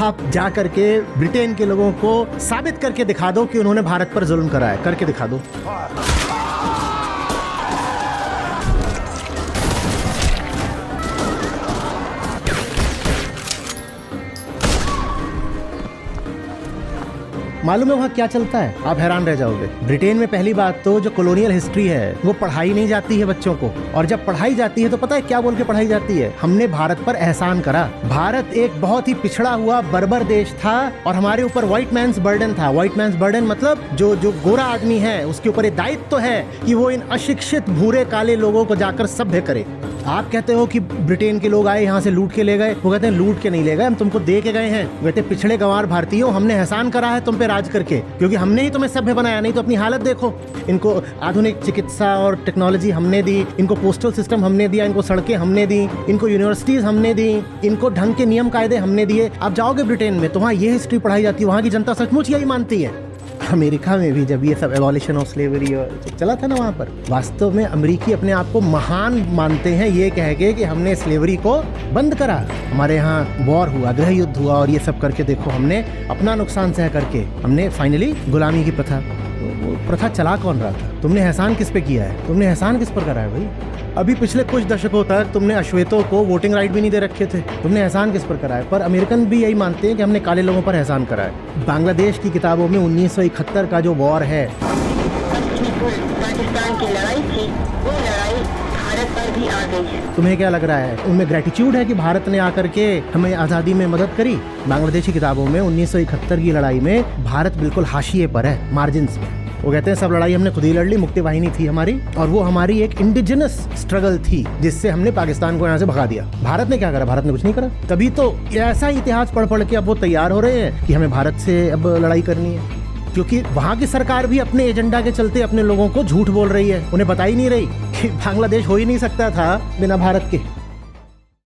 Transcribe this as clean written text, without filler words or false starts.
आप जा करके ब्रिटेन के लोगों को साबित करके दिखा दो कि उन्होंने भारत पर जुल्म करा है, करके दिखा दो। मालूम है वहाँ क्या चलता है? आप हैरान रह जाओगे। ब्रिटेन में पहली बात तो जो कॉलोनियल हिस्ट्री है वो पढ़ाई नहीं जाती है बच्चों को, और जब पढ़ाई जाती है तो पता है क्या बोल के पढ़ाई जाती है? हमने भारत पर एहसान करा। भारत एक बहुत ही पिछड़ा हुआ बर्बर देश था और हमारे ऊपर व्हाइट मैन्स बर्डन था। व्हाइट मैन्स बर्डन मतलब जो गोरा आदमी है उसके ऊपर दायित्व तो है कि वो इन अशिक्षित भूरे काले लोगों को जाकर सभ्य करे। आप कहते हो कि ब्रिटेन के लोग आए यहाँ से लूट के ले गए, वो कहते हैं लूट के नहीं ले गए, हम तुमको दे के गए हैं। कहते पिछड़े गंवार भारतीयों, हमने एहसान करा है तुम पे राज करके, क्योंकि हमने ही तुम्हें सभ्य बनाया, नहीं तो अपनी हालत देखो। इनको आधुनिक चिकित्सा और टेक्नोलॉजी हमने दी, इनको पोस्टल सिस्टम हमने दिया, इनको सड़कें हमने दी, इनको यूनिवर्सिटीज हमने दी, इनको ढंग के नियम कायदे हमने दिए। आप जाओगे ब्रिटेन में तो वहाँ ये हिस्ट्री पढ़ाई जाती है, वहाँ की जनता सचमुच यही मानती है। अमेरिका में भी जब ये सब एबॉलिशन ऑफ स्लेवरी और चला था ना, वहाँ पर वास्तव में अमेरिकी अपने आप को महान मानते हैं ये कह के कि हमने स्लेवरी को बंद करा। हमारे यहाँ वॉर हुआ, गृह युद्ध हुआ और ये सब करके देखो हमने अपना नुकसान सह करके हमने फाइनली गुलामी की प्रथा, वो प्रथा चला कौन रहा था? तुमने एहसान किस पे किया है? तुमने एहसान किस पर करा है भाई? अभी पिछले कुछ दशकों तक तुमने अश्वेतों को वोटिंग राइट भी नहीं दे रखे थे। तुमने एहसान किस पर करा है? पर अमेरिकन भी यही मानते हैं कि हमने काले लोगों पर एहसान करा है। बांग्लादेश की किताबों में 1971 का जो वॉर है, पाकिस्तान की लड़ाई थी, वो लड़ाई भारत पर भी आ गई है। तुम्हें क्या लग रहा है उनमें ग्रेटिट्यूड है कि भारत ने आकर के हमें आज़ादी में मदद करी? बांग्लादेश की किताबों में 1971 की लड़ाई में भारत बिल्कुल हाशिए पर है, मार्जिन्स में। वो कहते हैं सब लड़ाई हमने खुद ही लड़ ली, मुक्ति वाहिनी थी हमारी, और वो हमारी एक इंडिजिनस स्ट्रगल थी जिससे हमने पाकिस्तान को यहाँ से भगा दिया। भारत ने क्या करा? भारत ने कुछ नहीं करा। तभी तो ऐसा इतिहास पढ़ पढ़ के अब वो तैयार हो रहे हैं कि हमें भारत से अब लड़ाई करनी है, क्योंकि वहाँ की सरकार भी अपने एजेंडा के चलते अपने लोगों को झूठ बोल रही है। उन्हें बता ही नहीं रही कि बांग्लादेश हो ही नहीं सकता था बिना भारत के।